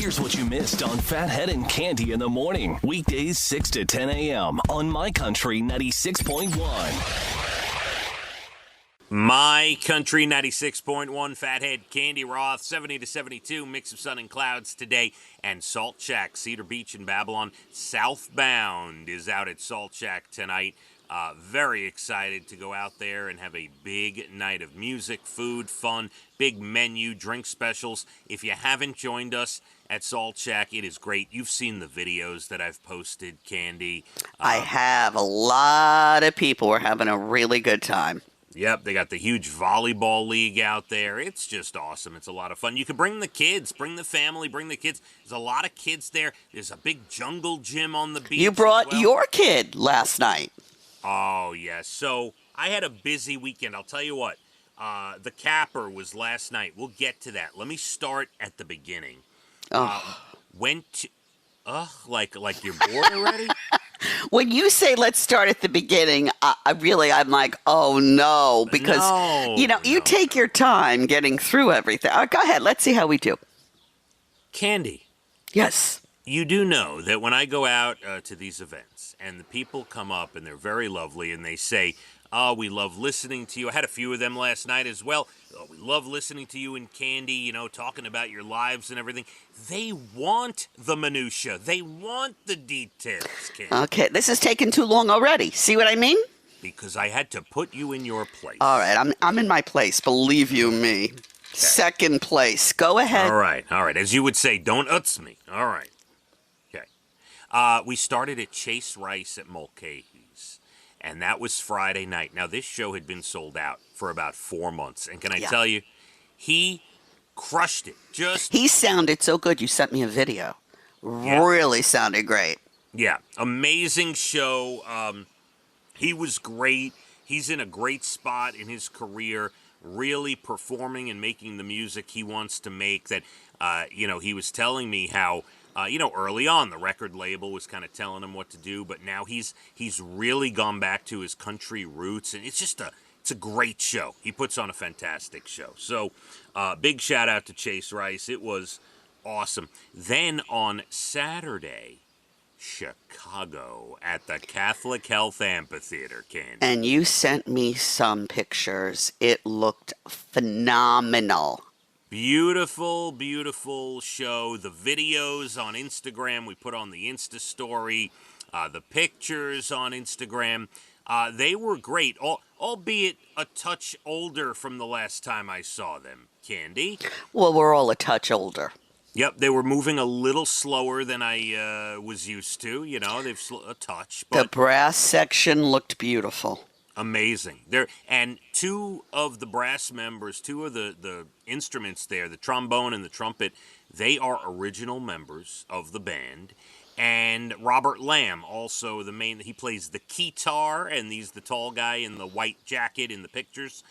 Here's what you missed on Phathead and Cande in the morning. Weekdays 6 to 10 a.m. on My Country 96.1. My Country 96.1, Phathead, Cande Roth, 70 to 72, mix of sun and clouds today. And Salt Shack, Cedar Beach in Babylon, Southbound is out at Salt Shack tonight. Very excited to go out there and have a big night of music, food, fun, big menu, drink specials. If you haven't joined us at Salt Shack, it is great. You've seen the videos that I've posted, Cande. I have. A lot of people were having a really good time. Yep, they got the huge volleyball league out there. It's just awesome. It's a lot of fun. You can bring the kids, bring the family, bring the kids. There's a lot of kids there. There's a big jungle gym on the beach. You brought your kid last night. Oh, yes. So I had a busy weekend. I'll tell you what. The capper was last night. We'll get to that. Let me start at the beginning. Went to... like you're bored already? When you say let's start at the beginning, I'm like, oh no, because you take your time getting through everything. Go ahead, let's see how we do. Cande. Yes. You do know that when I go out to these events and the people come up and they're very lovely and they say, oh, we love listening to you. I had a few of them last night as well. Oh, we love listening to you and Cande, talking about your lives and everything. They want the minutia. They want the details, Cande. Okay, this is taking too long already. See what I mean? Because I had to put you in your place. All right, I'm in my place. Believe you me. Okay. Second place. Go ahead. All right. As you would say, don't uts me. All right. Okay. We started at Chase Rice at Mulcahy's. And that was Friday night. Now, this show had been sold out for about 4 months. And can I tell you, he crushed it. He sounded so good. You sent me a video. Really sounded great. Yeah. Amazing show. He was great. He's in a great spot in his career, really performing and making the music he wants to make. That, he was telling me how... early on, the record label was kind of telling him what to do, but now he's really gone back to his country roots, and it's a great show. He puts on a fantastic show. So, big shout out to Chase Rice. It was awesome. Then on Saturday, Chicago at the Catholic Health Amphitheater, Cande. And you sent me some pictures. It looked phenomenal. Beautiful, beautiful show. The videos on Instagram, we put on the Insta story. The pictures on Instagram, they were great, albeit a touch older from the last time I saw them, Cande. Well, we're all a touch older. Yep, they were moving a little slower than I was used to. They've a touch. But the brass section looked beautiful. Amazing. And two of the brass members, two of the instruments there, the trombone and the trumpet, they are original members of the band. And Robert Lamb, also he plays the guitar, and he's the tall guy in the white jacket in the pictures.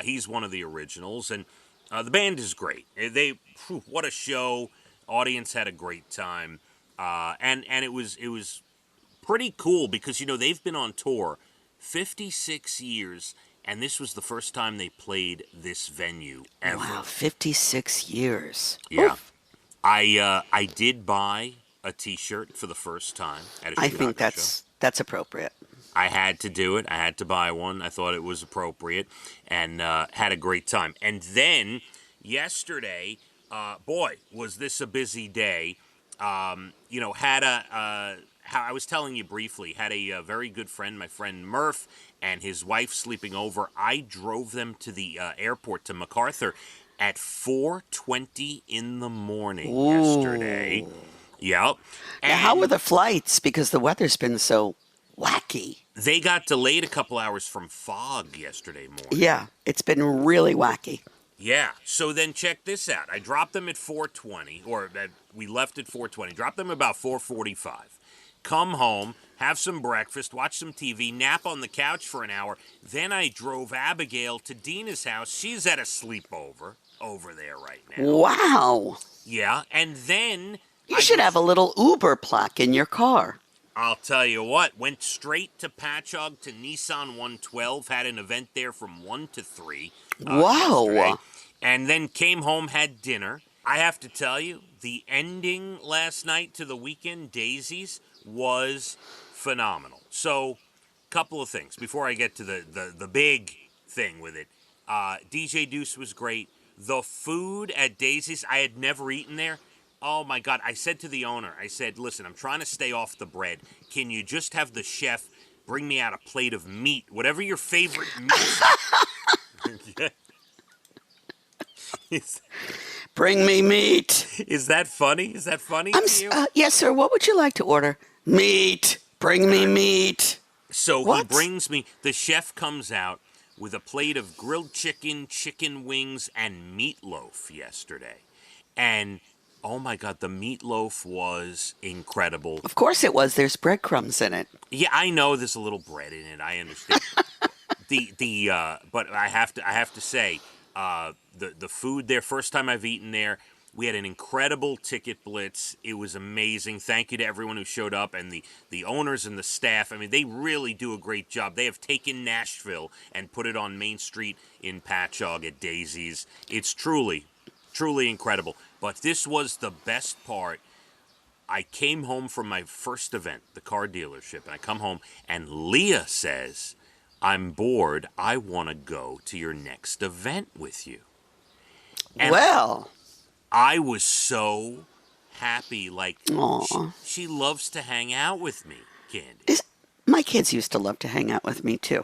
He's one of the originals, and the band is great. What a show. Audience had a great time. And it was pretty cool because, they've been on tour 56 years, and this was the first time they played this venue ever. Wow, 56 years. Yeah. Oof. I did buy a T-shirt for the first time at a Chicago I think show. That's appropriate. I had to do it. I had to buy one. I thought it was appropriate, and had a great time. And then yesterday, boy, was this a busy day. How I was telling you briefly, had a very good friend, my friend Murph, and his wife sleeping over. I drove them to the airport, to MacArthur, at 4:20 in the morning yesterday. Yep. Now, how were the flights? Because the weather's been so wacky. They got delayed a couple hours from fog yesterday morning. Yeah, it's been really wacky. Yeah. So then check this out. I dropped them at 4:20, we left at 4:20. Dropped them about 4:45. Come home, have some breakfast, watch some TV, nap on the couch for an hour. Then I drove Abigail to Dina's house. She's at a sleepover over there right now. Wow. Yeah, and then... You should have a little Uber plaque in your car. I'll tell you what, went straight to Patchogue to Nissan 112, had an event there from 1 to 3. Wow. Yesterday, and then came home, had dinner. I have to tell you, the ending last night to the weekend, Daisy's, was phenomenal. So, couple of things before I get to the big thing with it. DJ Deuce was great. The food at Daisy's, I had never eaten there. Oh my God. I said to the owner, I said, listen, I'm trying to stay off the bread. Can you just have the chef bring me out a plate of meat, whatever your favorite meat is. Bring me meat. Is that funny? Is that funny to you? Yes, sir. What would you like to order? Meat. Bring me meat. So What? he brings me, the chef comes out with a plate of grilled chicken, chicken wings, and meatloaf yesterday. And, oh my God, the meatloaf was incredible. Of course it was. There's breadcrumbs in it. Yeah, I know there's a little bread in it. I understand. But I have to say, the food there, first time I've eaten there, we had an incredible ticket blitz. It was amazing. Thank you to everyone who showed up and the owners and the staff. I mean, they really do a great job. They have taken Nashville and put it on Main Street in Patchogue at Daisy's. It's truly, truly incredible. But this was the best part. I came home from my first event, the car dealership, and I come home and Leah says, I'm bored. I want to go to your next event with you. And well, I was so happy. Like, she loves to hang out with me, Candy. My kids used to love to hang out with me, too.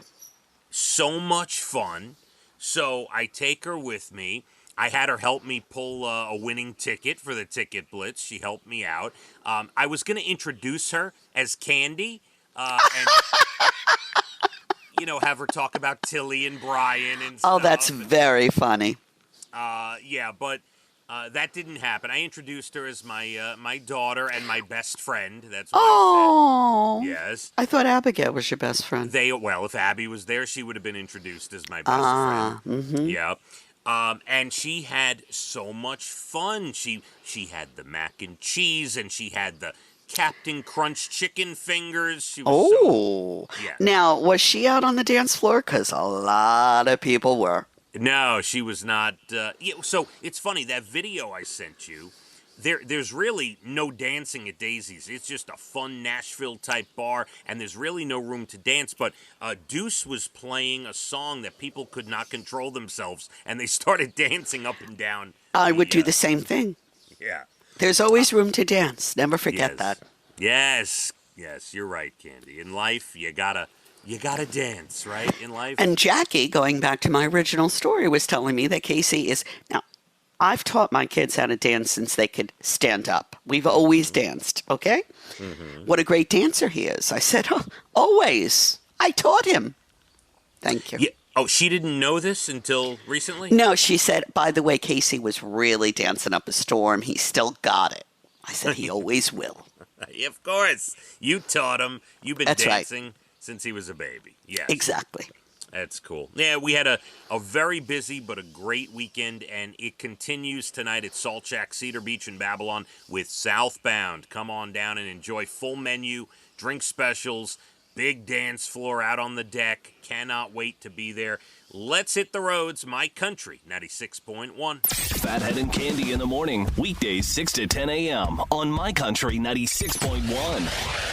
So much fun. So I take her with me. I had her help me pull a winning ticket for the ticket blitz. She helped me out. I was going to introduce her as Candy and, have her talk about Tilly and Brian and stuff. Oh, that's very funny. Yeah, but that didn't happen. I introduced her as my daughter and my best friend. That's what I said. Yes. I thought Abigail was your best friend. If Abby was there, she would have been introduced as my best friend. Mm-hmm. Yeah. And she had so much fun. She had the mac and cheese, and she had the Captain Crunch chicken fingers. She was yeah. Now, was she out on the dance floor? Because a lot of people were. No, she was not. So it's funny, that video I sent you, there's really no dancing at Daisy's. It's just a fun Nashville-type bar, and there's really no room to dance. But Deuce was playing a song that people could not control themselves, and they started dancing up and down. I would do the same thing. Yeah. There's always room to dance. Never forget that. Yes, you're right, Candy. In life, you gotta dance, right? In life. And Jackie, going back to my original story, was telling me that Casey is now. I've taught my kids how to dance since they could stand up. We've always danced, okay? Mm-hmm. What a great dancer he is. I said, always. I taught him. Thank you. Yeah. Oh, she didn't know this until recently? No, she said, by the way, Casey was really dancing up a storm. He still got it. I said, he always will. Of course. You taught him. You've been That's dancing right. since he was a baby. Yes. Exactly. That's cool. Yeah, we had a very busy but a great weekend, and it continues tonight at Salt Shack, Cedar Beach in Babylon with Southbound. Come on down and enjoy full menu, drink specials, big dance floor out on the deck. Cannot wait to be there. Let's hit the roads. My Country 96.1. Phathead and Candy in the morning, weekdays 6 to 10 a.m. on My Country 96.1.